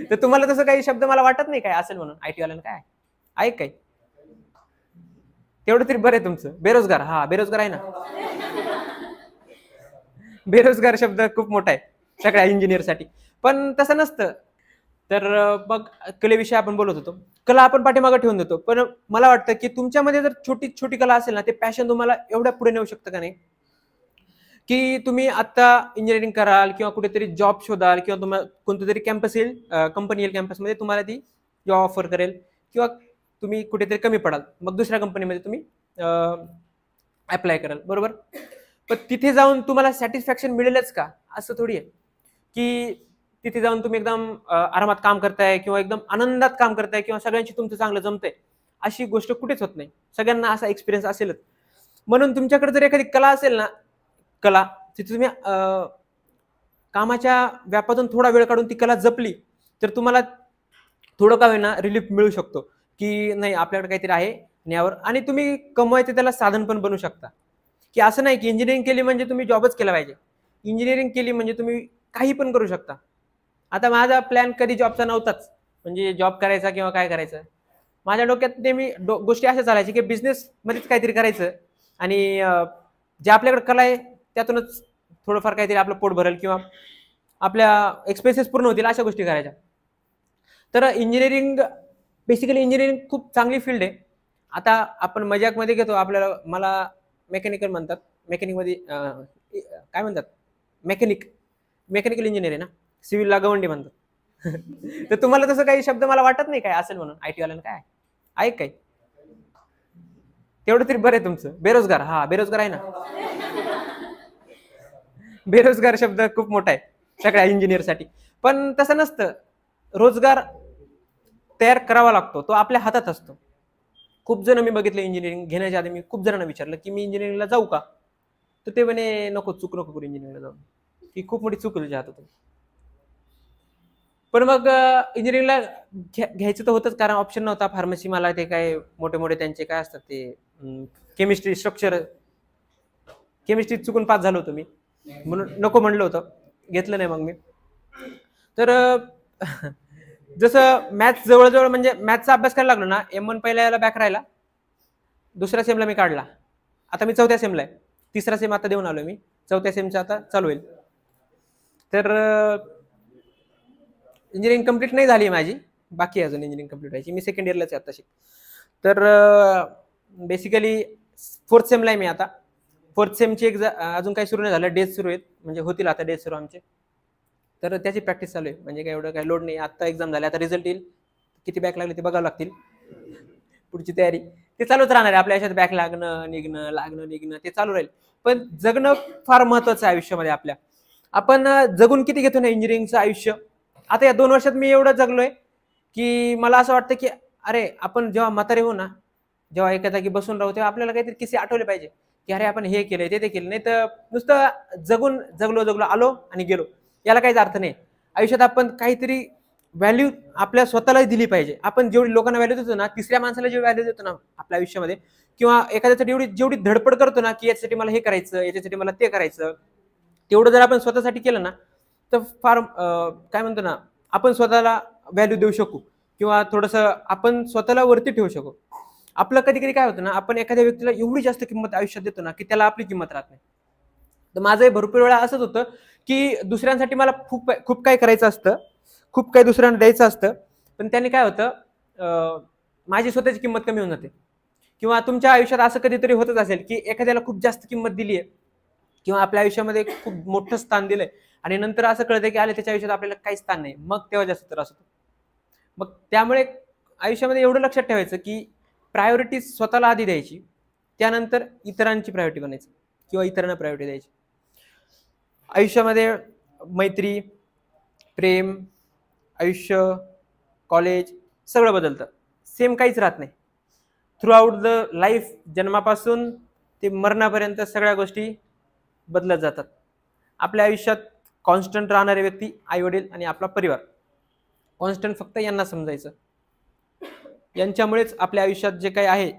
तर तुम्हाला तसं काही शब्द मला वाटत नाही काय असेल म्हणून आयटी वाल्यानं काय आहे काय तेवढं तरी बरं आहे तुमचं. बेरोजगार, हा बेरोजगार आहे ना. बेरोजगार शब्द खूप मोठा आहे सगळ्या इंजिनियरसाठी, पण तसं नसतं. तर मग कलेविषयी आपण बोलत होतो. कला आपण पाठीमागे ठेवून देतो, पण मला वाटतं की तुमच्यामध्ये जर छोटी छोटी कला असेल ना, ते पॅशन तुम्हाला एवढ्या पुढे नेऊ शकतं का नाही, की तुम्ही आता इंजिनिअरिंग कराल किंवा कुठेतरी जॉब शोधाल किंवा तुम्हाला कोणतं तरी कॅम्पस येईल, कंपनी येईल, कॅम्पसमध्ये तुम्हाला ती जॉब ऑफर करेल किंवा तुम्ही कुठेतरी कमी पडाल, मग दुसऱ्या कंपनीमध्ये तुम्ही अप्लाय कराल, बरोबर. पण तिथे जाऊन तुम्हाला सॅटिस्फॅक्शन मिळेलच का, असं थोडी आहे की तिथे जाऊन तुम्ही एकदम आरामात काम करताय किंवा एकदम आनंदात काम करताय किंवा सगळ्यांशी तुमचं चांगलं जमतंय, अशी गोष्ट कुठेच होत नाही. सगळ्यांना असा एक्सपिरियन्स असेलच. म्हणून तुमच्याकडे जर एखादी कला असेल ना, कला तिथे तुम्ही कामाच्या व्यापातून थोडा वेळ काढून ती कला जपली तर तुम्हाला थोडं का होईना रिलीफ मिळू शकतो, की नाही आपल्याकडे काहीतरी आहे यावर, आणि तुम्ही कमवायचं त्याला साधन पण बनवू शकता. की असं नाही की इंजिनिअरिंग केली म्हणजे तुम्ही जॉबच केला पाहिजे. इंजिनिअरिंग केली म्हणजे तुम्ही काही पण करू शकता. आता माझा प्लॅन कधी जॉबचा नव्हताच, म्हणजे जॉब करायचा किंवा काय करायचं. माझ्या डोक्यात नेहमी गोष्टी अशा चालायच्या की बिझनेस मध्येच काहीतरी करायचं आणि जे आपल्याकडे कला आहे त्यातूनच थोडंफार काहीतरी आपलं पोट भरेल किंवा आपल्या एक्सपेन्सेस पूर्ण होतील, अशा गोष्टी करायच्या. तर इंजिनिअरिंग, बेसिकली इंजिनिअरिंग खूप चांगली फील्ड आहे. आता आपण मजाकमध्ये घेतो, आपल्याला मला मेकॅनिकल म्हणतात, मेकॅनिकमध्ये काय म्हणतात, मेकॅनिकल इंजिनियर आहे ना, सिव्हिलला गवंडी म्हणतात. तर तुम्हाला तसं काही शब्द मला वाटत नाही काय असेल म्हणून आयटी वाल्यानं काय आहे काय तेवढं तरी बरं आहे तुमचं. बेरोजगार, हा बेरोजगार आहे ना. बेरोजगार शब्द खूप मोठा आहे सगळ्या इंजिनियरसाठी, पण तसं नसतं. रोजगार तयार करावा लागतो, तो आपल्या हातात असतो. खूप जण मी बघितलं इंजिनिअरिंग घेण्याच्या आधी मी खूप जणांना विचारलं की मी इंजिनिअरिंगला जाऊ का, तर ते म्हणे नको, चूक नको करू इंजिनिअरिंगला जाऊन, ही खूप मोठी चूक तुझ्या हातातून. पण मग इंजिनिअरिंगला घ्यायचं तर होतंच, कारण ऑप्शन नव्हता. फार्मसी मला ते काय मोठे मोठे त्यांचे काय असतात ते केमिस्ट्री स्ट्रक्चर, केमिस्ट्री चुकून पास झालो होतो मी, म्हणून नको म्हणलं होतं, घेतलं नाही मग मी. तर जसं मॅथ्स जवळजवळ, म्हणजे मॅथ्सचा अभ्यास करायला लागलो ना, M1 पहिल्या याला बॅक राहिला, दुसऱ्या सेमला मी काढला. आता मी चौथ्या सेमला आहे, तिसरा सेम आता देऊन आलोय मी, चौथ्या सेमचा आता चालू होईल. तर इंजिनिअरिंग कंप्लीट नाही झाली माझी, बाकी अजून इंजिनिअरिंग कंप्लीट व्हायची. मी सेकंड इयरलाच आहे आताशी. तर बेसिकली फोर्थ सेमला आहे मी आता. फोर्थ सेमची अजून काही सुरू नाही झालं, डेज सुरू आहेत, म्हणजे होतील आता डेज सुरू आमचे. तर त्याची प्रॅक्टिस चालू आहे, म्हणजे काय एवढं काही लोड नाही. आता एक्झाम झाली, आता रिझल्ट येईल, किती बॅक लागले ते बघावं लागतील, पुढची तयारी ते चालूच राहणार आहे. आपल्या आयुष्यात बॅक लागणं निघणं ते चालू राहील, पण जगणं फार महत्वाचं आहे आयुष्यामध्ये आपल्या. आपण जगून किती घेतो ना इंजिनिअरिंगचं आयुष्य. आता या 2 वर्षात मी एवढं जगलोय की मला असं वाटतं की अरे आपण जेव्हा म्हातारे हो ना, जेव्हा एका जागी बसून राहू, तेव्हा आपल्याला काहीतरी किस्से आठवले पाहिजे की अरे आपण हे केलंय ते केलं. नाही तर नुसतं जगलो आलो आणि गेलो, याला काहीच अर्थ नाही. आयुष्यात आपण काहीतरी व्हॅल्यू आपल्या स्वतःला दिली पाहिजे. आपण जेवढी लोकांना व्हॅल्यू देतो ना, तिसऱ्या माणसाला जेवढी व्हॅल्यू देतो ना आपल्या आयुष्यामध्ये, किंवा एखाद्यासाठी जेवढी धडपड करतो ना की याच्यासाठी मला हे करायचं, याच्यासाठी मला ते करायचं, तेवढं जर आपण स्वतःसाठी केलं ना, तर फार काय म्हणतो ना, आपण स्वतःला व्हॅल्यू देऊ शकू किंवा थोडंसं आपण स्वतःला वरती ठेवू शकू. आपलं कधी कधी काय होतं ना, आपण एखाद्या व्यक्तीला एवढी जास्त किंमत आयुष्यात देतो ना की त्याला आपली किंमत राहत नाही. तर माझंही भरपूर वेळा असंच होतं की दुसऱ्यांसाठी मला खूप खूप काही करायचं असतं, खूप काही दुसऱ्यांना द्यायचं असतं, पण त्याने काय होतं, माझी स्वतःची किंमत कमी होऊन जाते. किंवा तुमच्या आयुष्यात असं कधीतरी होतच असेल की एखाद्याला खूप जास्त किंमत दिली आहे किंवा आपल्या आयुष्यामध्ये खूप मोठं स्थान दिलंय आणि नंतर असं कळतं की आले त्याच्या आयुष्यात आपल्याला काही स्थान नाही, मग तेव्हा जास्त त्रास होतो. मग त्यामुळे आयुष्यामध्ये एवढं लक्षात ठेवायचं की प्रायोरिटी स्वतःला आधी द्यायची, त्यानंतर इतरांची प्रायोरिटी बनायची किंवा इतरांना प्रायोरिटी द्यायची. आयुष्यामध्ये मैत्री, प्रेम, आयुष्य, कॉलेज सगळं बदलतं, सेम काहीच राहत नाही. थ्रू आउट द लाईफ, जन्मापासून ते मरणापर्यंत सगळ्या गोष्टी बदलत जातात. आपल्या आयुष्यात कॉन्स्टंट राहणारे व्यक्ती आई वडील आणि आपला परिवार. कॉन्स्टंट फक्त यांना समजायचं, यांच्यामुळेच आपल्या आयुष्यात जे काही आहे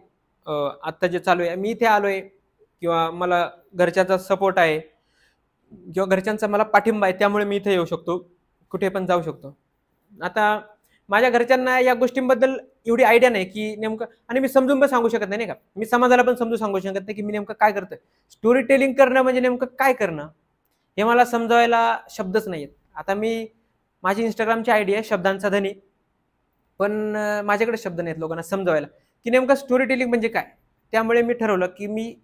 आत्ता जे चालू आहे, मी इथे आलोय किंवा मला घरच्यांचा सपोर्ट आहे किंवा घरच्यांचा मला पाठिंबा आहे, त्यामुळे मी इथे येऊ शकतो, कुठे पण जाऊ शकतो. आता माझ्या घरच्यांना या गोष्टींबद्दल एवढी आयडिया नाही की नेमकं, आणि मी समजून पण सांगू शकत नाही, नाही का, मी समाजाला पण समजून सांगू शकत नाही की मी नेमकं काय करतोय. स्टोरी टेलिंग करणं म्हणजे नेमकं काय करणं हे मला समजावायला शब्दच नाहीयेत. आता माझी इंस्टाग्रामची आयडी आहे शब्दांचा धनी, पण माझ्याकडे शब्द नाहीत लोकांना समजावायला की नेमकं स्टोरी टेलिंग म्हणजे काय. त्यामुळे मी ठरवलं की मी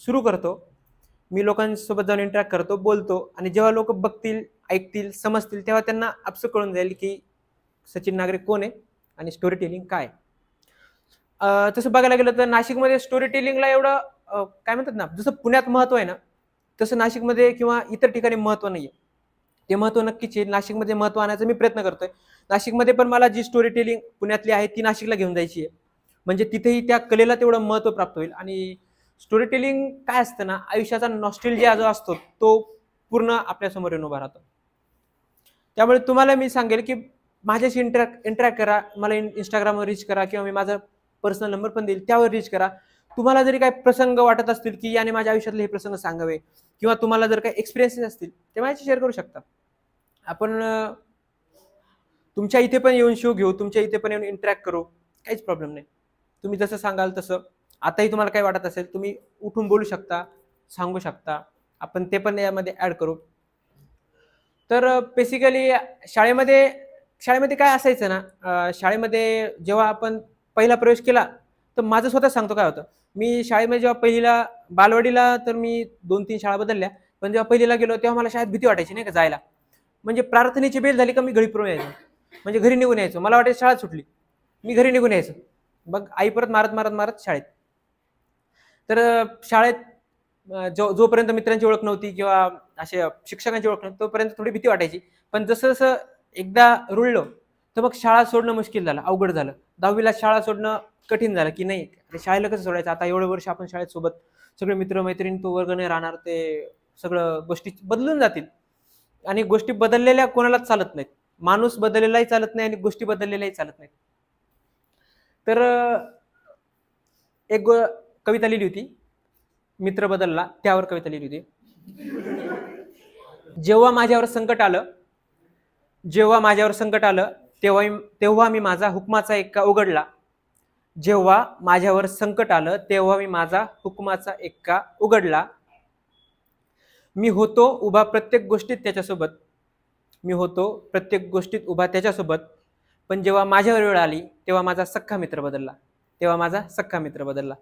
सुरू करतो, मी लोकांसोबत जाऊन इंटरॅक्ट करतो, बोलतो, आणि जेव्हा लोक बघतील, ऐकतील, समजतील, तेव्हा त्यांना आपसं कळून जाईल की सचिन नागरे कोण आहे आणि स्टोरी टेलिंग काय. तसं बघायला गेलं तर नाशिकमध्ये स्टोरी टेलिंगला एवढं काय म्हणतात ना, जसं पुण्यात महत्व आहे ना, तसं नाशिकमध्ये किंवा इतर ठिकाणी महत्व नाहीये. ते महत्व नक्कीच आहे. नाशिकमध्ये महत्व आणायचा मी प्रयत्न करतोय. नाशिकमध्ये पण मला जी स्टोरी टेलिंग पुण्यातली आहे ती नाशिकला घेऊन जायची आहे, म्हणजे तिथेही त्या कलेला तेवढं महत्व प्राप्त होईल. आणि स्टोरी टेलिंग काय असतं ना, आयुष्याचा नॉस्टॅल्जिया जो असतो तो पूर्ण आपल्यासमोर येऊन उभा राहतो. त्यामुळे तुम्हाला मी सांगेल की माझ्याशी इंटरॅक्ट करा, मला इंस्टाग्रामवर रीच करा, किंवा मी माझा पर्सनल नंबर पण देईल त्यावर रीच करा. तुम्हाला जरी काही प्रसंग वाटत असतील की याने माझ्या आयुष्यातले हे प्रसंग सांगावे, किंवा तुम्हाला जर काही एक्सपिरियन्सेस असतील ते माझ्याशी शेअर करू शकता. आपण तुमच्या इथे पण येऊन शो घेऊ, तुमच्या इथे पण येऊन इंटरॅक्ट करू, काहीच प्रॉब्लेम नाही. तुम्ही जसं सांगाल तसं. आताही तुम्हाला काही वाटत असेल तुम्ही उठून बोलू शकता, सांगू शकता, आपण ते पण यामध्ये ऍड करू. तर बेसिकली शाळेमध्ये काय असायचं ना, शाळेमध्ये जेव्हा आपण पहिला प्रवेश केला, तर माझं स्वतः सांगतो काय होतं. मी शाळेमध्ये जेव्हा पहिलीला, बालवाडीला तर मी 2-3 शाळा बदलल्या, पण जेव्हा पहिलीला गेलो तेव्हा मला शाळेत भीती वाटायची नाही का जायला. म्हणजे प्रार्थनेची बेल झाली का मी घरी पळून यायचो, म्हणजे घरी निघून यायचो. मला वाटायचं शाळा सुटली, मी घरी निघून यायचो. मग आई परत मारत मारत मारत शाळेत. तर शाळेत जोपर्यंत मित्रांची ओळख नव्हती किंवा असे शिक्षकांची ओळख नव्हती तोपर्यंत थोडी भीती वाटायची. पण जसं जसं एकदा रुळलो तर मग शाळा सोडणं मुश्किल झालं, अवघड झालं. 10वीला शाळा सोडणं कठीण झालं की नाही अरे शाळेला कसं सोडायचं, आता एवढं वर्ष आपण शाळेत सोबत सगळे मित्र मैत्रिणी, तो वर्ग नाही राहणार, ते सगळं गोष्टी बदलून जातील. आणि गोष्टी बदललेल्या कोणालाच चालत नाहीत, माणूस बदललेलाही चालत नाही आणि गोष्टी बदललेल्याही चालत नाहीत. तर एक कविता लिहिली होती, मित्र बदलला, त्यावर कविता लिहिली होती. जेव्हा माझ्यावर संकट आलं, जेव्हा माझ्यावर संकट आलं, तेव्हा मी माझा हुकमाचा एक्का उघडला. जेव्हा माझ्यावर संकट आलं तेव्हा मी माझा हुकमाचा एक्का उघडला. मी होतो उभा प्रत्येक गोष्टीत त्याच्यासोबत, मी होतो प्रत्येक गोष्टीत उभा त्याच्यासोबत. पण जेव्हा माझ्यावर वेळ आली तेव्हा माझा सख्खा मित्र बदलला, तेव्हा माझा सख्खा मित्र बदलला.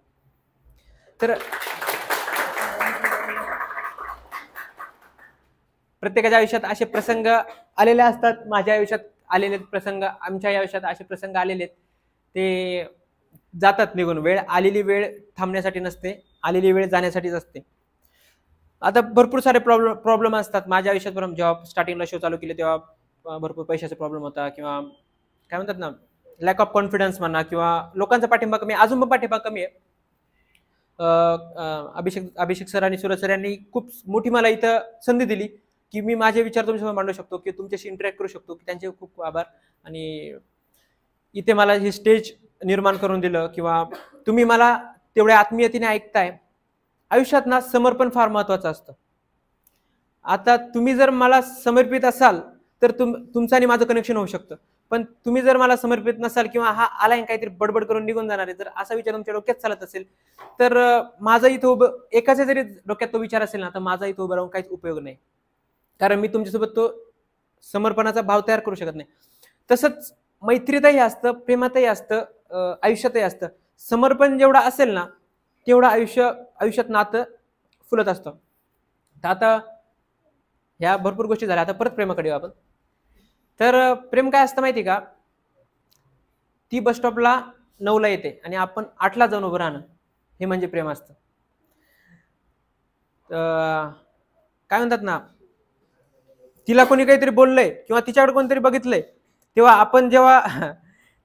तर प्रत्येकाच्या आयुष्यात असे प्रसंग आलेले असतात. माझ्या आयुष्यात आलेले प्रसंग, आमच्या आयुष्यात असे प्रसंग आलेले, ते जातात निघून. आलेली वेळ थांबण्यासाठी नसते, आलेली वेळ जाण्यासाठीच असते. आता भरपूर सारे प्रॉब्लेम असतात माझ्या आयुष्यात. जेव्हा स्टार्टिंगला शो चालू केले तेव्हा भरपूर पैशाचा प्रॉब्लेम होता, किंवा काय म्हणतात ना, लॅक ऑफ कॉन्फिडन्स म्हणा, किंवा लोकांचा पाठिंबा कमी, अजून पण पाठिंबा कमी आहे. अभिषेक सर आणि सूरज सर यांनी खूप मोठी मला इथं संधी दिली की मी माझे विचार तुमच्यासमोर मांडू शकतो, की तुमच्याशी इंटरॅक्ट करू शकतो, की त्यांचे खूप खूप आभार. आणि इथे मला हे स्टेज निर्माण करून दिलं, किंवा तुम्ही मला तेवढ्या आत्मीयतेने ऐकताय. आयुष्यात ना समर्पण फार महत्वाचं असतं. आता तुम्ही जर मला समर्पित असाल तर तुमचं आणि माझं कनेक्शन होऊ शकतं, पण तुम्ही जर मला समर्पित नसाल, किंवा हा आलाय काहीतरी बडबड करून निघून जाणार आहे, जर असा विचार तुमच्या डोक्यात चालत असेल, तर माझा इथं उभं, एकाच्या जरी डोक्यात तो विचार असेल ना, तर माझा इथं उभं राहून काहीच उपयोग नाही, कारण मी तुमच्यासोबत तो समर्पणाचा भाव तयार करू शकत नाही. तसंच मैत्रीतही असतं, प्रेमातही असतं, आयुष्यातही असतं. समर्पण जेवढा असेल ना तेवढं आयुष्यात नातं फुलत असतं. तर आता ह्या भरपूर गोष्टी झाल्या, आता परत प्रेमाकडे येऊ आपण. तर प्रेम काय असतं माहिती का, ती बस स्टॉपला 9ला येते आणि आपण 8ला जाऊन उभं राहणं, हे म्हणजे प्रेम असतं. काय म्हणतात ना, तिला कोणी काहीतरी बोललंय किंवा तिच्याकडे कोणतरी बघितलंय, तेव्हा आपण जेव्हा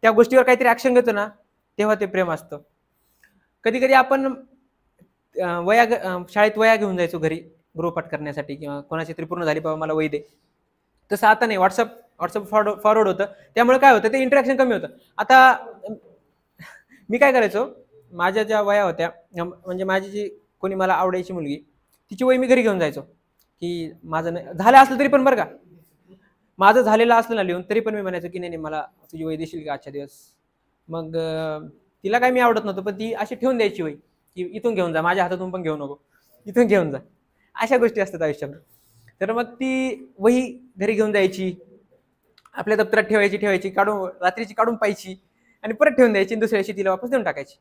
त्या गोष्टीवर काहीतरी ऍक्शन घेतो ना, तेव्हा ते प्रेम असतं. कधी कधी आपण शाळेत वया घेऊन जायचो घरी गृहपाठ करण्यासाठी, किंवा कोणाची तरी पूर्ण झाली बाबा मला वही दे. तसं आता नाही, व्हॉट्सअप फॉरवर्ड होतं, त्यामुळे काय होतं, ते इंटरॅक्शन कमी होतं. आता मी काय करायचो, माझ्या ज्या वया होत्या, म्हणजे माझी जी कोणी मला आवडायची मुलगी, तिची वही मी घरी घेऊन जायचो, की माझं नाही झालं असलं तरी पण बरं का, माझं झालेलं असलं ना लिहून, तरी पण मी म्हणायचो की नाही नाही मला तुझी वही देशील का आजच्या दिवस. मग तिला काय मी आवडत नव्हतं, पण ती अशी ठेवून द्यायची वही की इथून घेऊन जा, माझ्या हातातून पण घेऊ नको, इथून घेऊन जा. अशा गोष्टी असतात आयुष्यात. तर मग ती वही घरी घेऊन जायची, आपल्या दप्तरात ठेवायची, काढून रात्रीची काढून पाहायची आणि परत ठेवून द्यायची, दुसऱ्या दिवशी तिला वापस देऊन टाकायची.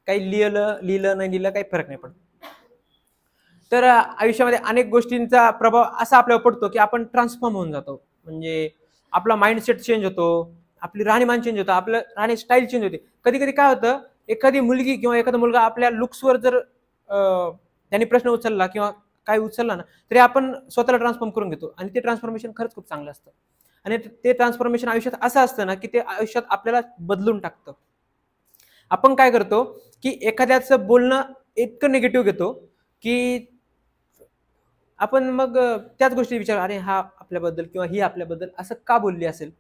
काही लिहिलं नाही लिहिलं काही फरक नाही पडत. तर आयुष्यामध्ये अनेक गोष्टींचा प्रभाव असा आपल्यावर पडतो की आपण ट्रान्सफॉर्म होऊन जातो. म्हणजे आपला माइंडसेट चेंज होतो, आपली राहणीमान चेंज होतं, आपलं राहणी स्टाईल चेंज होते. कधी कधी काय होतं, एखादी मुलगी किंवा एखादा मुलगा आपल्या लुक्सवर जर त्यांनी प्रश्न उचलला किंवा काय उचलला ना, तरी आपण स्वतःला ट्रान्सफॉर्म करून घेतो आणि ते ट्रान्सफॉर्मेशन खरंच खूप चांगलं असतं. आणि ते ट्रान्सफॉर्मेशन आयुष्यात असं असतं ना की ते आयुष्यात आपल्याला बदलून टाकतं. आपण काय करतो की एखाद्याचं बोलणं इतकं निगेटिव्ह घेतो की आपण मग त्याच गोष्टी विचार, अरे हा आपल्याबद्दल किंवा ही आपल्याबद्दल असं का बोलली असेल.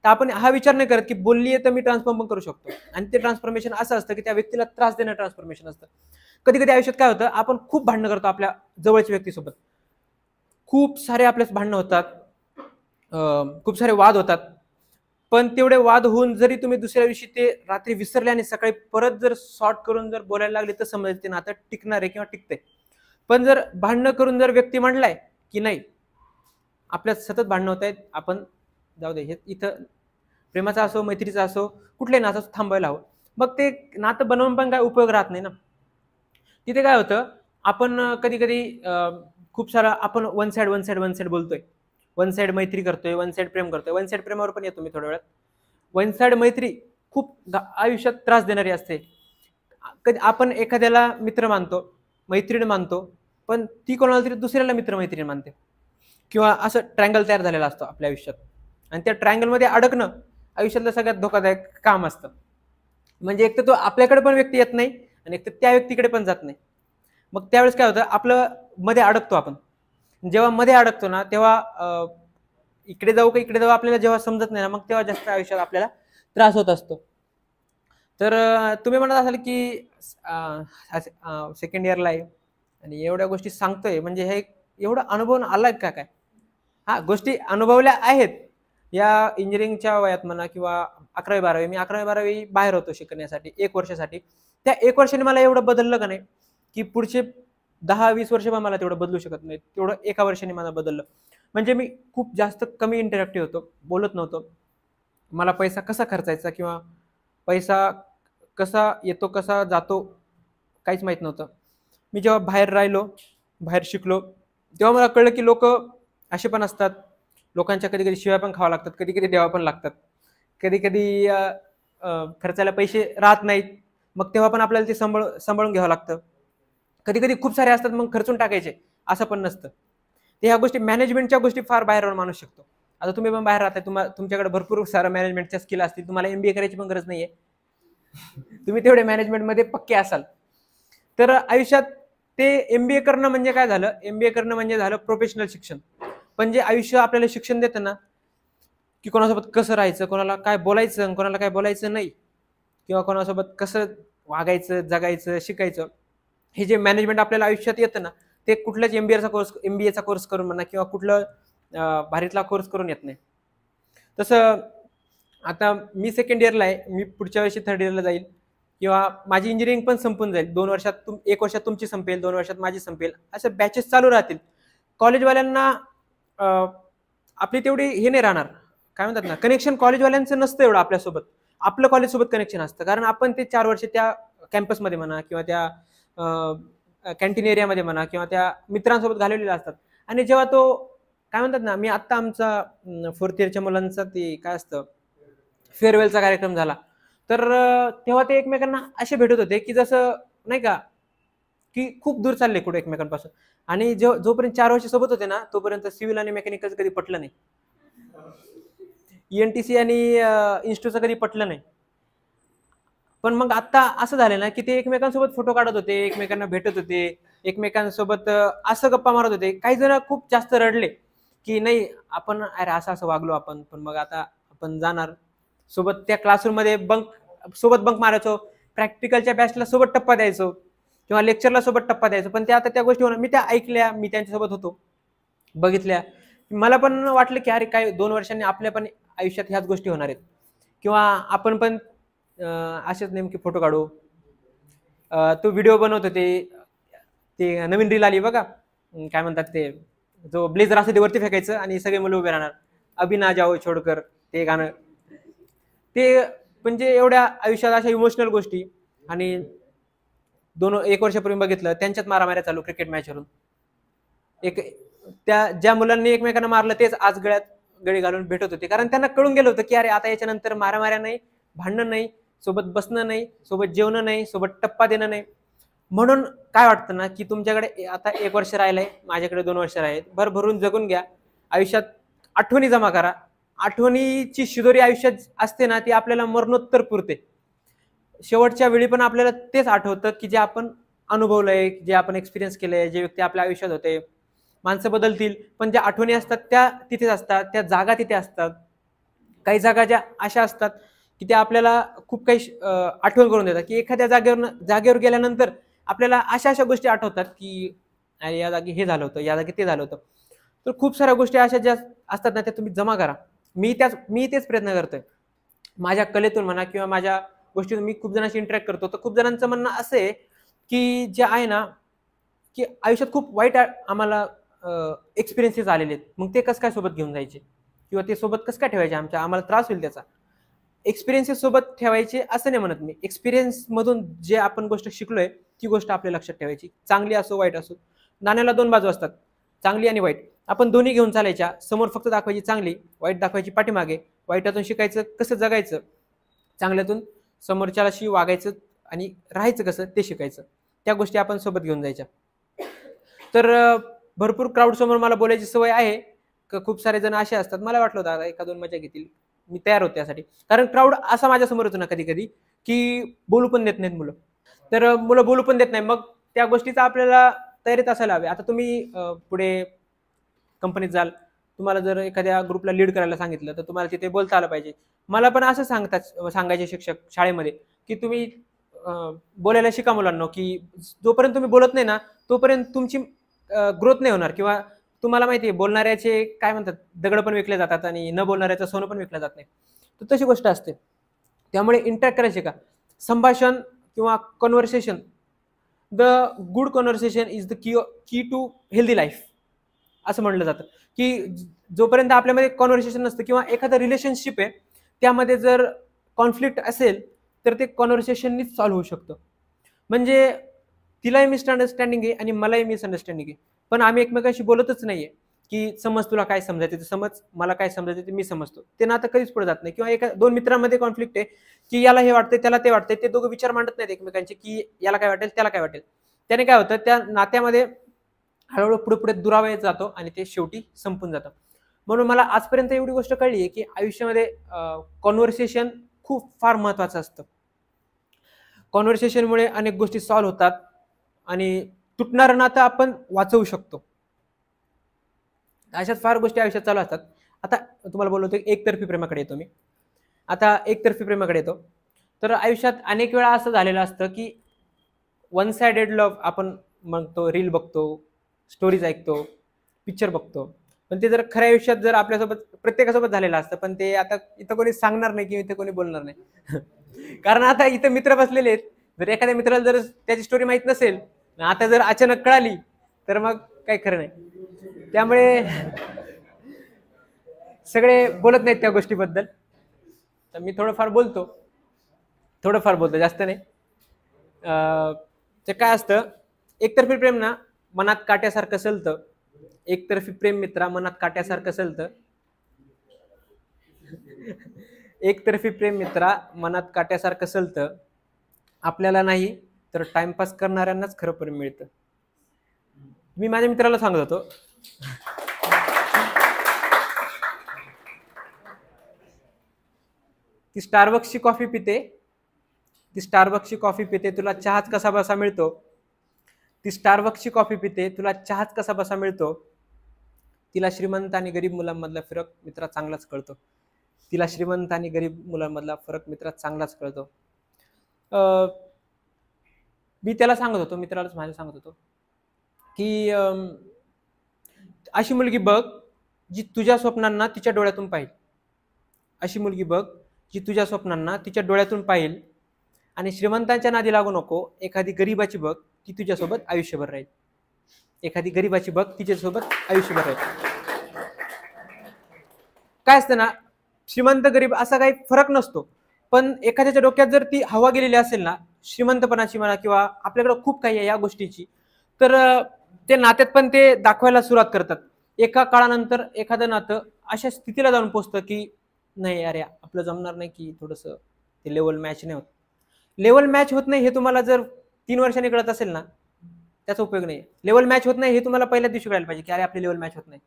तर आपण हा विचार नाही करत की बोलली आहे तर मी ट्रान्सफॉर्म पण करू शकतो. आणि ते ट्रान्सफॉर्मेशन असं असतं की त्या व्यक्तीला त्रास देणं ट्रान्सफॉर्मेशन असतं. कधी कधी आयुष्यात काय होतं, आपण खूप भांडणं करतो आपल्या जवळच्या व्यक्तीसोबत, खूप सारे आपल्याच भांडणं होतात, खूप सारे वाद होतात. पण तेवढे वाद होऊन जरी तुम्ही दुसऱ्या दिवशी ते रात्री विसरले आणि सकाळी परत जर सॉर्ट करून जर बोलायला लागले, तर समजायचं ते नातं टिकणार आहे किंवा टिकतंय. पण जर भांडणं करून जर व्यक्ती म्हणलाय की नाही आपल्यात सतत भांडणं होत आहेत, आपण जाऊ दे, हे इथं प्रेमाचा असो मैत्रीचा असो कुठल्याही नातं थांबायला हवं, मग ते नातं बनवून पण काय उपयोग राहत नाही ना. तिथे काय होतं, आपण कधी कधी खूप सारा आपण वन साइड बोलतोय, वन साइड मैत्री करतोय, वन साइड प्रेम करतोय. वन साइड प्रेमावर पण येतो मी थोड्या वेळात. वन साइड मैत्री खूप आयुष्यात त्रास देणारी असते. कधी आपण एखाद्याला मित्र मानतो, मैत्रीण मानतो, पण ती कोणाला तरी दुसऱ्याला मित्र मैत्रीण मानते, किंवा असं ट्रँगल तयार झालेला असतो आपल्या आयुष्यात. आणि त्या ट्रँगलमध्ये अडकणं आयुष्यातलं सगळ्यात धोकादायक काम असतं. म्हणजे एक तर तो आपल्याकडे पण व्यक्ती येत नाही आणि एक तर त्या व्यक्तीकडे पण जात नाही. मग त्यावेळेस काय होतं, आपलं मध्ये अडकतो आपण. जेव्हा मध्ये अडकतो ना, तेव्हा इकडे जाऊ का इकडे जाऊ आपल्याला जेव्हा समजत नाही ना, मग तेव्हा जास्त आयुष्यात आपल्याला त्रास होत असतो. तर तुम्ही म्हणत असाल की सेकंड इयरला आहे आणि एवढ्या गोष्टी सांगतोय, म्हणजे हे एवढा अनुभव आलाय का काय. हा, गोष्टी अनुभवल्या आहेत या इंजिनिअरिंगच्या वयात म्हणा, किंवा 11वी-12वी. मी 11वी-12वी बाहेर होतो शिकण्यासाठी 1 वर्षासाठी. त्या 1 वर्षाने मला एवढं बदललं का नाही की पुढचे 10-20 वर्ष पण मला तेवढं बदलू शकत नाही, तेवढं एका वर्षाने मला बदललं. म्हणजे मी खूप जास्त कमी इंटरॅक्टिव्ह होतो, बोलत नव्हतो. मला पैसा कसा खर्चायचा किंवा पैसा कसा येतो कसा जातो काहीच माहित नव्हतं. मी जेव्हा बाहेर राहिलो, बाहेर शिकलो, तेव्हा मला कळलं की लोक असे पण असतात. लोकांच्या कधी कधी शिव्या पण खावा लागतात, कधी कधी द्यावा पण लागतात, कधी कधी खर्चाला पैसे राहत नाहीत, मग तेव्हा पण आपल्याला ते सांभाळून घ्यावं लागतं. कधी कधी खूप सारे असतात मग खर्चून टाकायचे, असं पण नसतं. ते ह्या गोष्टी मॅनेजमेंटच्या गोष्टी फार बाहेर राहून माणूस शिकतो. आता तुम्ही पण बाहेर राहताय, तुमच्याकडे भरपूर सारं मॅनेजमेंटच्या स्किल असतील, तुम्हाला MBA करायची पण गरज नाहीये, तुम्ही तेवढे मॅनेजमेंटमध्ये पक्के असाल. तर आयुष्यात ते MBA करणं म्हणजे काय झालं, MBA करणं म्हणजे झालं प्रोफेशनल शिक्षण. पण जे आयुष्य आपल्याला शिक्षण देतं ना, की कोणासोबत कसं राहायचं, कोणाला काय बोलायचं, कोणाला काय बोलायचं नाही, किंवा कोणासोबत कसं वागायचं, जगायचं, शिकायचं, हे जे मॅनेजमेंट आपल्याला आयुष्यात येतं ना, ते कुठल्याच MBAचा कोर्स करून म्हणा किंवा कुठलं भारीतला कोर्स करून येत नाही. तसं आता मी सेकंड इयरला आहे, मी पुढच्या वर्षी थर्ड इयरला जाईल, किंवा माझी इंजिनिअरिंग पण संपून जाईल. 2 वर्षात 1 वर्षात तुमची संपेल, 2 वर्षात माझी संपेल, असं बॅचेस चालू राहतील. कॉलेजवाल्यांना आपली तेवढी हे नाही राहणार, काय म्हणतात ना, कनेक्शन कॉलेजवाल्यांचं नसतं एवढं आपल्यासोबत. आपलं कॉलेजसोबत कनेक्शन असतं, कारण आपण ते 4 वर्ष त्या कॅम्पसमध्ये म्हणा किंवा त्या कॅन्टीन एरियामध्ये म्हणा किंवा त्या मित्रांसोबत घालवलेले असतात. आणि जेव्हा तो काय म्हणतात ना, मी आत्ता आमचा 4th इयरच्या मुलांचा ते काय असतं फेअरवेलचा कार्यक्रम झाला, तर तेव्हा ते एकमेकांना असे भेटत होते की जसं नाही का, की खूप दूर चालले कुठे एकमेकांपासून. आणि जोपर्यंत 4 वर्ष सोबत होते ना, तोपर्यंत सिव्हिल आणि मेकॅनिकलचं कधी पटलं नाही, ENTC आणि इन्स्टूचं कधी पटलं नाही. पण मग आता असं झालं ना की ते एकमेकांसोबत फोटो काढत होते, एकमेकांना भेटत होते, एकमेकांसोबत असं गप्पा मारत होते. काही जण खूप जास्त रडले की नाही आपण अरे असं वागलो आपण, पण मग आता आपण जाणार सोबत त्या क्लासरूम मध्ये सोबत बंक मारायचो, प्रॅक्टिकलच्या बॅचला सोबत टप्पा द्यायचो किंवा लेक्चरला सोबत टप्पा द्यायचो. पण त्या आता त्या गोष्टी होणार, मी त्या ऐकल्या, मी त्यांच्यासोबत होतो, बघितल्या. मला पण वाटलं की अरे काय 2 वर्षांनी आपल्या पण आयुष्यात ह्याच गोष्टी होणार आहेत, किंवा आपण पण असेच नेमके फोटो काढू. तो व्हिडिओ बनवत होते, ते नवीन रील आली बघा, काय म्हणतात ते, जो ब्लेझर असं ते वरती फेकायचं आणि सगळे मुलं उभे राहणार, अभि ना जाओ छोडकर, ते गाणं. ते म्हणजे एवढ्या आयुष्यात अशा इमोशनल गोष्टी. आणि 1 वर्षापूर्वी बघितलं त्यांच्यात मारामाऱ्या चालू क्रिकेट मॅचवरून. एक त्या ज्या मुलांनी एकमेकांना मारलं तेच आज गळ्यात गळी घालून भेटत होते, कारण त्यांना कळून गेलं होतं की अरे आता याच्यानंतर मारामाऱ्या नाही, भांडणं नाही, सोबत बसणं नाही, सोबत जेवणं नाही, सोबत टप्पा देणं नाही. म्हणून काय वाटतं ना की तुमच्याकडे आता 1 वर्ष राहिलंय, माझ्याकडे 2 वर्ष आहेत, भरभरून जगून घ्या. आयुष्यात आठवणी जमा करा. आठवणीची शिदोरी आयुष्यात असते ना, ती आपल्याला मरणोत्तर पुरते. शेवटच्या वेळी पण आपल्याला तेच आठवतं की जे आपण अनुभवलंय, जे आपण एक्सपिरियन्स केलंय, जे व्यक्ती आपल्या आयुष्यात होते. माणसं बदलतील, पण ज्या आठवणी असतात त्या तिथेच असतात, त्या जागा तिथे असतात. काही जागा ज्या अशा असतात की त्या आपल्याला खूप काही आठवण करून देतात, की एखाद्या जागेवर गेल्यानंतर आपल्याला अशा अशा गोष्टी आठवतात की अरे या जागी हे झालं होतं, या जागी ते झालं होतं. तर खूप साऱ्या गोष्टी अशा ज्या असतात ना, त्या तुम्ही जमा करा. मी तेच प्रयत्न करतोय माझ्या कलेतून म्हणा, किंवा माझ्या गोष्टीतून. मी खूप जणांशी इंटरॅक्ट करतो, तर खूप जणांचं म्हणणं असं आहे की जे आहे ना, की आयुष्यात खूप वाईट आम्हाला एक्सपिरियन्सेस आलेले आहेत, मग ते कसं काय सोबत घेऊन जायचे, किंवा ते सोबत कसं काय ठेवायचे, आम्हाला त्रास होईल त्याचा. एक्सपिरियन्सेस सोबत ठेवायचे असं नाही म्हणत मी. एक्सपिरियन्स मधून जे आपण गोष्ट शिकलोय ती गोष्ट आपल्या लक्षात ठेवायची, चांगली असो वाईट असो. नाण्याला 2 बाजू असतात, चांगली आणि वाईट. आपण दोन्ही घेऊन चालायच्या. समोर फक्त दाखवायची चांगली, वाईट दाखवायची पाठीमागे. वाईटातून शिकायचं कसं जगायचं, चांगल्यातून समोरच्याशी वागायचं आणि राहायचं कसं ते शिकायचं. त्या गोष्टी आपण सोबत घेऊन जायच्या. तर भरपूर क्राऊड समोर मला बोलायची सवय आहे. खूप सारे जण असे असतात, मला वाटलं होतं आता 1-2 मजा घेतील, मी तयार होतो त्यासाठी. कारण क्राऊड असा माझ्या समोर होतो ना कधी कधी, की बोलू पण देत नाहीत मुलं. तर मुलं बोलू पण देत नाही, मग त्या गोष्टीचा आपल्याला तयारीत असायला हवी. आता तुम्ही पुढे कंपनीत जाल, तुम्हाला जर एखाद्या ग्रुपला लीड करायला सांगितलं तर तुम्हाला तिथे बोलता आलं पाहिजे. मला पण असं सांगायचे शिक्षक शाळेमध्ये, की तुम्ही बोलायला शिका मुलांना, की जोपर्यंत तुम्ही बोलत नाही ना तोपर्यंत तुमची ग्रोथ नाही होणार. किंवा तुम्हाला माहिती आहे बोलणाऱ्याचे काय म्हणतात, दगड पण विकले जातात आणि न बोलणाऱ्याचं सोनं पण विकलं जात नाही. तर तशी गोष्ट असते. त्यामुळे इंटरॅक्ट करायचे का, संभाषण किंवा conversation, the good conversation is the key to healthy life, असं म्हणलं जातं. की जोपर्यंत आपल्यामध्ये कॉन्व्हर्सेशन नसतं, किंवा एखादं रिलेशनशिप आहे त्यामध्ये जर कॉन्फ्लिक्ट असेल तर ते कॉन्व्हर्सेशननीच सॉल्व्ह होऊ शकतं. म्हणजे तिलाही मिसअंडरस्टँडिंग आहे आणि मलाही मिसअंडरस्टँडिंग आहे, पण आम्ही एकमेकांशी बोलतच नाहीये की समज तुला काय समजायचं ते समज, मला काय समजायचं ते मी समजतो. ते नातं कधीच पुढे जात नाही. किंवा 2 मित्रांमध्ये कॉन्फ्लिक्ट आहे की याला हे वाटतंय त्याला ते वाटतंय, ते दोघं विचार मांडत नाहीत एकमेकांचे की याला काय वाटेल त्याला काय वाटेल. त्याने काय होतं, त्या नात्यामध्ये हळूहळू पुढे पुढे दुरावा येत जातो आणि ते शेवटी संपून जातं. म्हणून मला आजपर्यंत एवढी गोष्ट कळली आहे की आयुष्यामध्ये कॉन्व्हर्सेशन खूप फार महत्वाचं असतं. कॉन्व्हर्सेशनमुळे अनेक गोष्टी सॉल्व्ह होतात आणि तुटणारं नातं आपण वाचवू शकतो. अशाच फार गोष्टी आयुष्यात चालू असतात. आता तुम्हाला बोललो होतो एकतर्फी प्रेमाकडे येतो मी. आता एकतर्फी प्रेमाकडे येतो. तर आयुष्यात अनेक वेळा असं झालेलं असतं की वन साइडेड लव्ह आपण म्हणतो, रील बघतो, स्टोरीज ऐकतो, पिक्चर बघतो. पण ते जर खऱ्या आयुष्यात जर आपल्यासोबत प्रत्येकासोबत झालेलं असतं, पण ते आता इथं कोणी सांगणार नाही किंवा इथं कोणी बोलणार नाही. कारण आता इथं मित्र बसलेले आहेत. जर एखाद्या मित्राला जर त्याची स्टोरी माहित नसेल, आता जर अचानक कळाली तर मग काही खरं नाही. त्यामुळे सगळे बोलत नाहीत त्या गोष्टीबद्दल. तर मी थोडंफार बोलतो, जास्त नाही. ते काय असतं, एकतर्फी प्रेम ना मनात काट्यासारखं सलतं. एकतर्फी प्रेम मित्रा मनात काट्यासारखं सलतं. एकतर्फी प्रेम मित्रा मनात काट्यासारखं सलतं. आपल्याला नाही तर टाइमपास करणाऱ्यांनाच खरं प्रेम मिळतं. मी माझ्या मित्राला सांगत होतो, ती स्टारबक्सची कॉफी पिते तुला चहाच कसा बसा मिळतो. ती स्टारबक्सची कॉफी पिते तुला चहाच कसा बसा मिळतो. तिला श्रीमंत आणि गरीब मुलांमधला फरक मित्रा चांगलाच कळतो. तिला श्रीमंत आणि गरीब मुलांमधला फरक मित्रा चांगलाच कळतो. मी त्याला सांगत होतो, मित्रालाच माझ्या सांगत होतो की अशी मुलगी बघ जी तुझ्या स्वप्नांना तिच्या डोळ्यातून पाहिल. अशी मुलगी बघ जी तुझ्या स्वप्नांना तिच्या डोळ्यातून पाहिल. आणि श्रीमंतांच्या नादी लागू नको. एखादी गरीबाची बघ, ती तुझ्यासोबत आयुष्यभर राहील. एखादी गरीबाची बघ, तिच्यासोबत आयुष्यभर राहील. काय असतं ना, श्रीमंत गरीब असा काही फरक नसतो, पण एखाद्याच्या डोक्यात जर ती हवा गेलेली असेल ना, श्रीमंतपणाची म्हणा किंवा आपल्याकडे खूप काही आहे या गोष्टीची, तर ते नात्यात पण ते दाखवायला सुरुवात करतात. एका काळानंतर एखादं नातं अशा स्थितीला जाऊन पोहोचतं की नाही अरे आपलं जमणार नाही, की थोडंसं ते लेवल मॅच नाही होत. लेवल मॅच होत नाही हे तुम्हाला जर 3 वर्षांनी कळत असेल ना, त्याचा उपयोग नाही. लेवल मॅच होत नाही हे तुम्हाला पहिल्या दिवशी कळायला पाहिजे की अरे आपली लेवल मॅच होत नाही.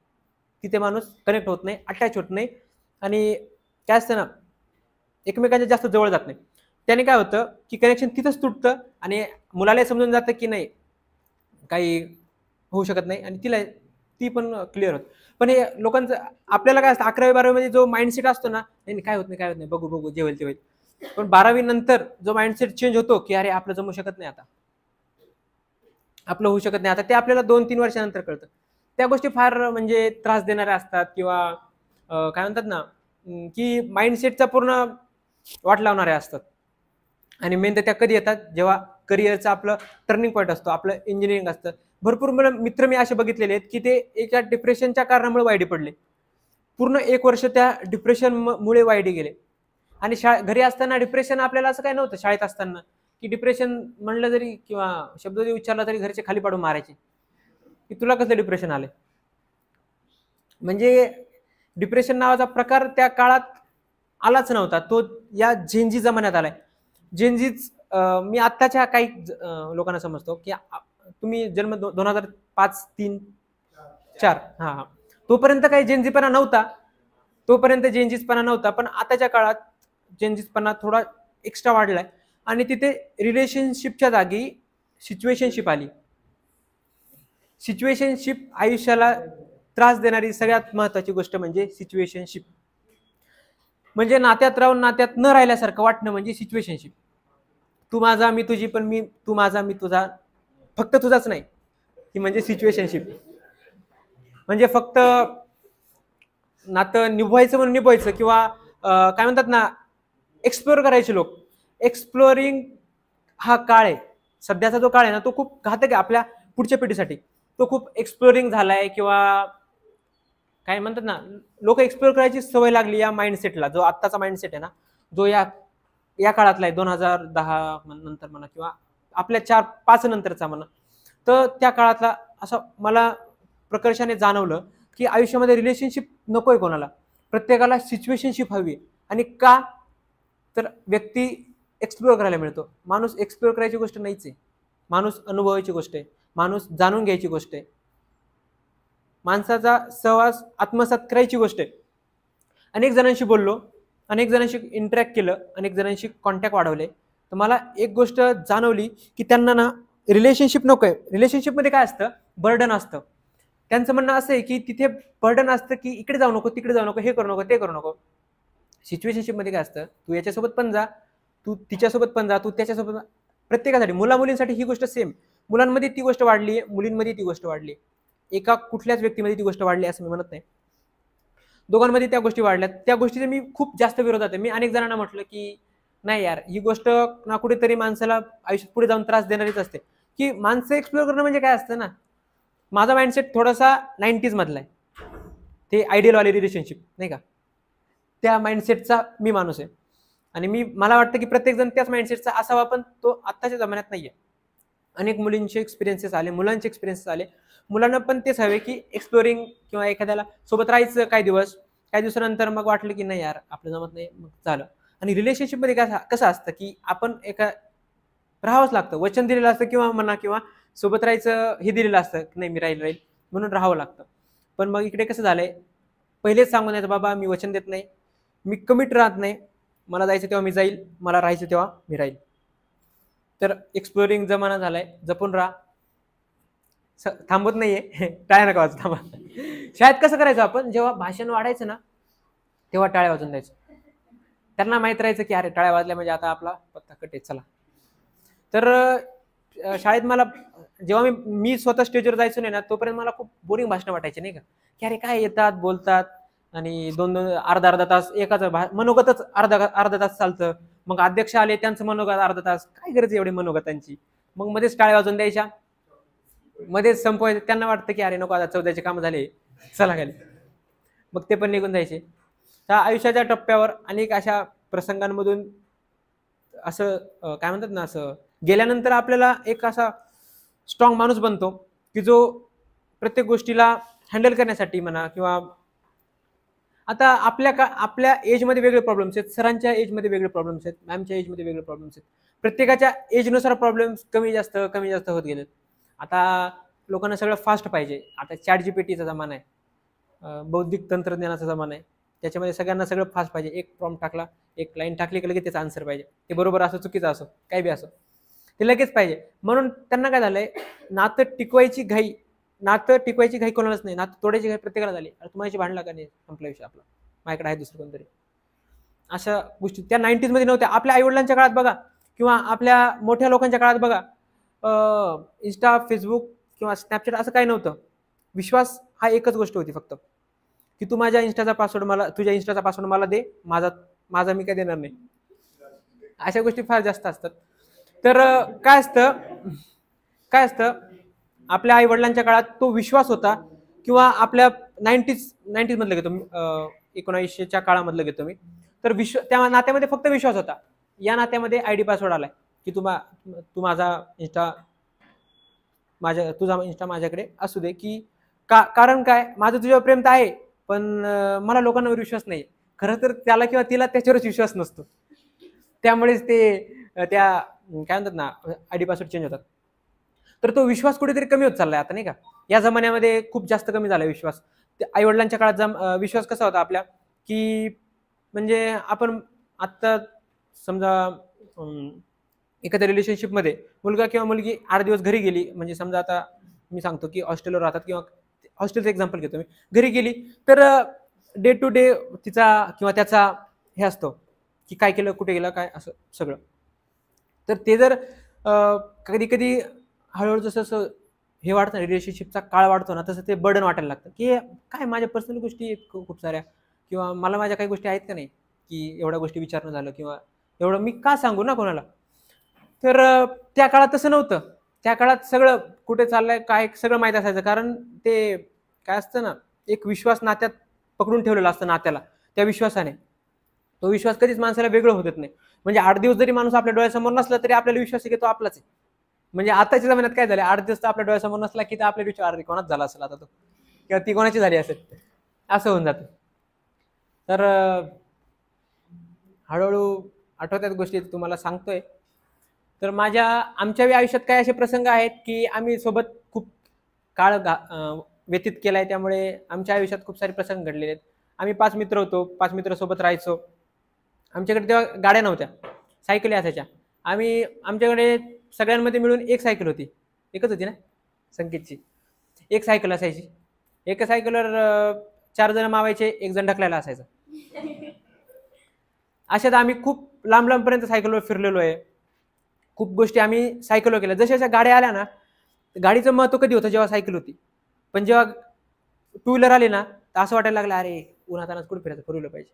तिथे माणूस कनेक्ट होत नाही, अटॅच होत नाही आणि काय असतं ना, एकमेकांच्या जास्त जवळ जात नाही. त्याने काय होतं की कनेक्शन तिथंच तुटतं आणि मुलाला समजून जातं की नाही काही होऊ शकत नाही आणि तिला ती पण क्लिअर होत. पण हे लोकांचं आपल्याला काय असतं 11वी-12वी मध्ये जो माइंडसेट असतो ना, नाही काय होत नाही काय होत नाही, बघू बघू जे होईल ते होईल. पण 12वी नंतर जो माइंडसेट चेंज होतो की अरे आपलं जमू शकत नाही आता, आपलं होऊ शकत नाही आता, ते आपल्याला 2-3 वर्षानंतर कळतं. त्या गोष्टी फार म्हणजे त्रास देणाऱ्या असतात किंवा काय म्हणतात ना की माइंडसेटचा पूर्ण वाट लावणाऱ्या असतात. आणि मेन तर त्या कधी येतात जेव्हा करिअरचं आपलं टर्निंग पॉईंट असतो, आपलं इंजिनिअरिंग असतं. भरपूर मित्र मी असे बघितलेले आहेत की ते एका डिप्रेशनच्या कारणामुळे वाईडी पडले. पूर्ण 1 वर्ष त्या डिप्रेशन मुळे वाईडी गेले. आणि घरी असताना डिप्रेशन आपल्याला असं काय नव्हतं शाळेत असताना की डिप्रेशन म्हणलं जरी किंवा शब्द जरी उच्चारला तरी घरचे खाली पाडून मारायचे की तुला कसं डिप्रेशन आले. म्हणजे डिप्रेशन नावाचा प्रकार त्या काळात आलाच नव्हता. तो या झेंजी जमान्यात आलाय. झेंजीच मी आत्ताच्या काही लोकांना समजतो की तुम्ही जन्म 2005, 3, 4 हा तोपर्यंत काही झेंजीपणा नव्हता. तोपर्यंत झेंजीसपणा नव्हता, पण आताच्या काळात झेंजीसपणा थोडा एक्स्ट्रा वाढलाय आणि तिथे रिलेशनशिपच्या जागी सिच्युएशनशिप आली. सिच्युएशनशिप आयुष्याला त्रास देणारी सगळ्यात महत्वाची गोष्ट म्हणजे सिच्युएशनशिप. म्हणजे नात्यात राहून नात्यात न राहिल्यासारखं वाटणं म्हणजे सिच्युएशनशिप. तू माझा मी तुझी, पण मी तू माझा मी तुझा, फक्त तुझाच नाही, ही म्हणजे सिच्युएशनशिप. म्हणजे फक्त नातं निभवायचं म्हणून निभवायचं किंवा काय म्हणतात ना एक्सप्लोर करायचे लोक. एक्सप्लोरिंग हा काळ आहे सध्याचा, जो काळ आहे ना तो खूप घातक आहे आपल्या पुढच्या पिढीसाठी. तो खूप एक्सप्लोरिंग झालाय किंवा काय म्हणतात ना, लोक एक्सप्लोर करायची सवय लागली या माइंडसेटला. जो आत्ताचा माइंडसेट आहे ना, जो या काळातला आहे 2010 नंतर म्हणा किंवा आपल्या 4-5 नंतरचा म्हणा, तर त्या काळातला असं मला प्रकर्षाने जाणवलं की आयुष्यामध्ये रिलेशनशिप नकोय कोणाला, प्रत्येकाला सिच्युएशनशिप हवी. आणि का तर व्यक्ती एक्सप्लोर करायला मिळतो. माणूस एक्सप्लोर करायची गोष्ट नाहीच आहे, माणूस अनुभवायची गोष्ट आहे, माणूस जाणून घ्यायची गोष्ट आहे, माणसाचा सहवास आत्मसात करायची गोष्ट आहे. अनेक जणांशी बोललो, अनेक जणांशी इंटरॅक्ट केलं, अनेक जणांशी कॉन्टॅक्ट वाढवले, तर मला एक गोष्ट जाणवली की त्यांना ना रिलेशनशिप नको आहे. रिलेशनशिपमध्ये काय असतं, बर्डन असतं. त्यांचं म्हणणं असं आहे की तिथे बर्डन असतं की इकडे जाऊ नको, तिकडे जाऊ नको, हे करू नको, ते करू नको. सिच्युएशनशिपमध्ये काय असतं, तू याच्यासोबत पण जा, तू तिच्यासोबत पण जा, तू त्याच्यासोबत. प्रत्येकासाठी, मुला मुलींसाठी ही गोष्ट सेम. मुलांमध्ये ती गोष्ट वाढली, मुलींमध्ये ती गोष्ट वाढली. एका कुठल्याच व्यक्तीमध्ये ती गोष्ट वाढली असं मी म्हणत नाही, दोघांमध्ये त्या गोष्टी वाढल्यात. त्या गोष्टीचे मी खूप जास्त विरोधात आहे. मी अनेक जणांना म्हटलं की नाही यार, ही गोष्ट ना कुठेतरी माणसाला आयुष्यात पुढे जाऊन त्रास देणारीच असते. की माणसं एक्सप्लोर करणं म्हणजे काय असतं ना, माझा माइंडसेट थोडासा 90s मधला आहे, ते आयडियल वाले रिलेशनशिप नाही का, त्या माइंडसेटचा मी माणूस आहे. आणि मला वाटतं की प्रत्येक जण त्याच माइंडसेटचा असावा, पण तो आत्ताच्या जमान्यात नाहीये. अनेक मुलींचे एक्सपिरियन्सेस आले, मुलांचे एक्सपिरियन्सेस आले. मुलांना पण तेच हवे की एक्सप्लोरिंग किंवा एखाद्याला सोबत राहायचं काही दिवसानंतर मग वाटलं की नाही यार आपलं जमत नाही, मग झालं. आणि रिलेशनशिपमध्ये कसं असतं की आपण राहावंच लागतं, वचन दिलेलं असतं किंवा म्हणा किंवा सोबत राहायचं हे दिलेलं असतं की नाही मी राहील म्हणून राहावं लागतं. पण मग इकडे कसं झालंय, पहिलेच सांगून द्यायचं बाबा मी वचन देत नाही, मी कमिट राहत नाही, मला जायचं तेव्हा मी जाईल, मला राहायचं तेव्हा मी राहील. तर एक्सप्लोरिंग जमाना झालाय, जपून राहा. थांबत नाहीये टाळ्या नका वाजू, थांबा. शाळेत कसं करायचं आपण, जेव्हा भाषण वाढायचं ना तेव्हा टाळ्या वाजून द्यायचं. त्यांना माहित राहायचं की अरे टाळ्या वाजल्या म्हणजे आता आपला पत्ता कट आहे, चला. तर शाळेत मला जेव्हा मी स्वतः स्टेजवर जायचो नाही ना, तोपर्यंत मला खूप बोरिंग भाषण वाटायचे नाही का, की अरे काय येतात बोलतात आणि दोन दोन अर्धा अर्धा तास एकाच मनोगतच अर्धा तास चालतं. मग अध्यक्ष आले त्यांचं मनोगत अर्धा तास, काय गरज एवढी मनोगतांची. मग मध्येच टाळ्या वाजून द्यायच्या, मध्येच संपवायचं. त्यांना वाटतं की अरे नको आता चौदाचे काम झाले, चला खाली, मग ते पण निघून जायचे. त्या आयुष्याच्या टप्प्यावर अनेक अशा प्रसंगांमधून असं काय म्हणतात ना, असं गेल्यानंतर आपल्याला एक असा स्ट्रॉंग माणूस बनतो की जो प्रत्येक गोष्टीला हँडल करण्यासाठी म्हणा, किंवा आता आपल्या एजमध्ये वेगळे प्रॉब्लेम्स आहेत, सरांच्या एजमध्ये वेगळे प्रॉब्लेम्स आहेत, मॅमच्या एजमध्ये वेगळे प्रॉब्लेम्स आहेत. प्रत्येकाच्या एजनुसार प्रॉब्लेम्स कमी जास्त होत गेलेत. आता लोकांना सगळं फास्ट पाहिजे. आता ChatGPTचा जमाना आहे, बौद्धिक तंत्रज्ञानाचा जमाना आहे. त्याच्यामध्ये सगळ्यांना सगळं फास्ट पाहिजे. एक प्रॉम्प्ट टाकला, एक लाईन टाकली की लगेच त्याचा आन्सर पाहिजे. ते बरोबर असो चुकीचं असो काही बी असो, ते लगेच पाहिजे. म्हणून त्यांना काय झालंय, नातं टिकवायची घाई कोणालाच नाही, नातं तोडायची घाई प्रत्येकाला झाली. तुम्हाला भांडला का नाही, संपला विषय आपला, माझ्याकडे आहे दुसरं कोणतरी. अशा गोष्टी त्या 90s मध्ये नव्हत्या. आपल्या आईवडिलांच्या काळात बघा, किंवा आपल्या मोठ्या लोकांच्या काळात बघा, इंस्टा, फेसबुक किंवा स्नॅपचॅट असं काही नव्हतं. विश्वास हा एकच गोष्ट होती फक्त, की तू माझ्या इंस्टाचा पासवर्ड तुझ्या इंस्टाचा पासवर्ड मला दे, माझा मी काय देणार नाही. अशा गोष्टी फार जास्त असतात. तर काय असतं आपल्या आई वडिलांच्या काळात तो विश्वास होता, किंवा आपल्या 90s मधलं घेतो, 1900च्या काळामधलं घेतो मी, तर त्या नात्यामध्ये फक्त विश्वास होता. या नात्यामध्ये ID पासवर्ड आलाय की तू माझा इंस्टा तुझा इंस्टा माझ्याकडे असू दे, की कारण काय, माझं तुझ्यावर प्रेम तर आहे, पण मला लोकांवर विश्वास नाही. खरं तर त्याला किंवा तिला त्याच्यावरच विश्वास नसतो. त्यामुळेच ते त्या काय म्हणतात ना, ID पासवर्ड चेंज होतात. तर तो विश्वास कुठेतरी कमी होत चाललाय आता, नाही का. या जमान्यामध्ये खूप जास्त कमी झालाय विश्वास. आई वडिलांच्या काळात विश्वास कसा होता आपल्या, की म्हणजे आपण आता समजा एखाद्या रिलेशनशिपमध्ये मुलगा किंवा मुलगी 8 दिवस घरी गेली, म्हणजे समजा आता मी सांगतो की हॉस्टेलवर राहतात, किंवा हॉस्टेलचं एक्झाम्पल घेतो मी, घरी गेली तर डे टू डे तिचा किंवा त्याचा हे असतो की काय केलं, कुठे गेलं, काय असं सगळं. तर ते जर कधी कधी हळूहळू जसं हे वाढतं, रिलेशनशिपचा काळ वाढतो ना, तसं ते बर्डन वाटायला लागतं, की काय माझ्या पर्सनल गोष्टी आहेत खूप साऱ्या, किंवा मला माझ्या काही गोष्टी आहेत का नाही, की एवढ्या गोष्टी विचारणं झालं, किंवा एवढं मी का सांगू ना कोणाला. तर त्या काळात तसं नव्हतं. त्या काळात सगळं कुठे चाललंय काय सगळं माहीत असायचं, कारण ते काय असतं ना, एक विश्वास नात्यात पकडून ठेवलेला असतं नात्याला. त्या विश्वासाने तो विश्वास कधीच माणसाला वेगळं होत नाही. म्हणजे 8 दिवस जरी माणूस आपल्या डोळ्यासमोर नसला तरी आपल्याला विश्वास येतो आपलाच आहे. म्हणजे आताच्या जमान्यात काय झालं, 8 दिवस तर आपल्या डोळ्यासमोर नसला की आपल्या विचार कोणाच झाला असेल आता तो, किंवा ती कोणाची झाली असेल, असं होऊन जातं. तर हळूहळू आठवत्यात गोष्टी तुम्हाला सांगतोय. तर आमच्या आयुष्यात काय असे प्रसंग आहेत की आम्ही सोबत खूप काळ व्यतीत केलाय, त्यामुळे आमच्या आयुष्यात खूप सारे प्रसंग घडलेले आहेत. आम्ही 5 मित्र होतो, 5 मित्र सोबत राहायचो. आमच्याकडे तेव्हा गाड्या नव्हत्या, सायकली असायच्या. आमच्याकडे सगळ्यांमध्ये मिळून एक सायकल होती, एकच होती ना संकेतची, एक सायकल असायची. एका सायकलवर 4 जण मावायचे, 1 जण ढकलायला असायचा. अशात आम्ही खूप लांब लांबपर्यंत सायकलवर फिरलेलो आहे. खूप गोष्टी आम्ही सायकलवर केल्या. जशा गाड्या आल्या ना, गाडीचं महत्व कधी होतं, जेव्हा सायकल होती. पण जेव्हा टू व्हीलर आली ना, तर असं वाटायला लागलं अरे उन्हातानात कुठे फिरायचं, फोर व्हीलर पाहिजे.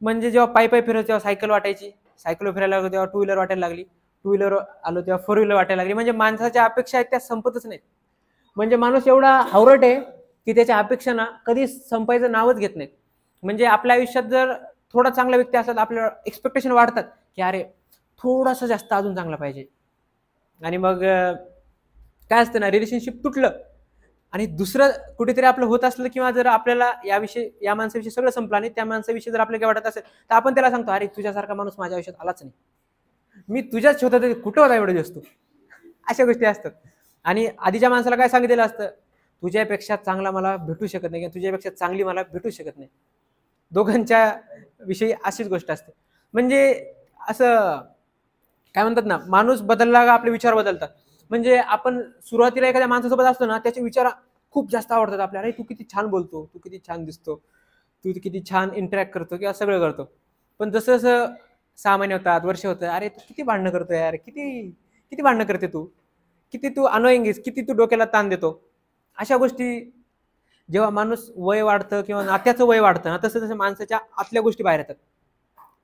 म्हणजे जेव्हा पायी फिरायचं तेव्हा सायकल वाटायची, सायकल फिरायला लागलो तेव्हा टू व्हीलर वाटायला लागली, टू व्हीलर आलो तेव्हा फोर व्हीलर वाटायला लागली. म्हणजे माणसाच्या अपेक्षा आहेत त्या संपतच नाहीत. म्हणजे माणूस एवढा हावरट आहे की त्याच्या अपेक्षा ना कधी संपायचं नावच घेत नाहीत. म्हणजे आपल्या आयुष्यात जर थोडा चांगला व्यक्ती असला तर आपल्याला एक्सपेक्टेशन वाढतात की अरे थोडासा जास्त अजून चांगला पाहिजे. आणि मग काय असतं ना, रिलेशनशिप तुटलं आणि दुसरं कुठेतरी आपलं होत असलं, किंवा जर आपल्याला या माणसाविषयी सगळं संपलं आणि त्या माणसाविषयी जर आपल्याला काय वाटत असेल तर आपण त्याला सांगतो अरे तुझ्यासारखा माणूस माझ्या आयुष्यात आलाच नाही, मी तुझ्याच होता तरी कुठं होता एवढे दिवस तू. अशा गोष्टी असतात. आणि आधीच्या माणसाला काय सांगितलेलं असतं, तुझ्यापेक्षा चांगला मला भेटू शकत नाही, किंवा तुझ्यापेक्षा चांगली मला भेटू शकत नाही. दोघांच्या विषयी अशीच गोष्ट असते. म्हणजे असं काय म्हणतात ना, माणूस बदलला का आपले विचार बदलतात. म्हणजे आपण सुरुवातीला एखाद्या माणसासोबत असतो ना, त्याचे विचार खूप जास्त आवडतात आपल्याला. अरे तू किती छान बोलतो, तू किती छान दिसतो, तू किती छान इंटरॅक्ट करतो, किंवा सगळं करतो. पण जसं जसं 6 महिने होतात, वर्ष होतं, अरे तू किती भांडणं करतो यार, किती किती भांडणं करते तू, किती तू अनोईंग आहेस, किती तू डोक्याला ताण देतो. अशा गोष्टी जेव्हा माणूस वय वाढतं किंवा नात्याचं वय वाढतं ना, तसं तसं माणसाच्या आतल्या गोष्टी बाहेर येतात,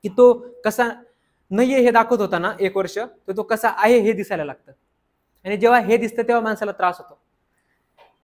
की तो कसा नाहीये हे दाखवत होता ना 1 वर्ष, तर तो कसा आहे हे दिसायला लागतं. आणि जेव्हा हे दिसतं तेव्हा माणसाला त्रास होतो.